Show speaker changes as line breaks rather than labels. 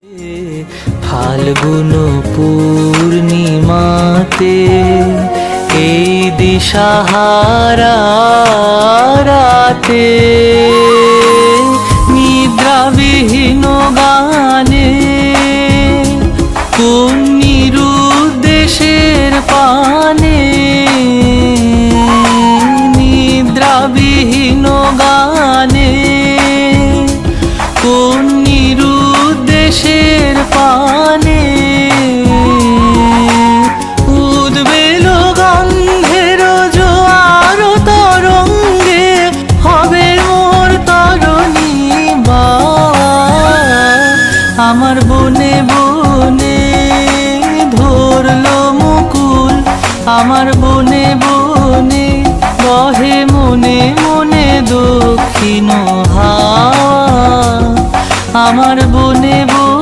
ফাল্গুন পূর্ণিমাতে এই দিশাহারা রাতে নিদ্রাবিহীন গানে কোন নিরুদ্দেশের পানে নিদ্রাবিহীন গানে কোন নিরুদ্দেশের পানে উদ্বেল গন্ধের জোয়ার তরঙ্গে হবে মোর তরণী আমার বনে বনে ধরলো মুকুল আমার বনে বনে বহে মনে মনে দক্ষিণ হাওয়া আমার বনে বনে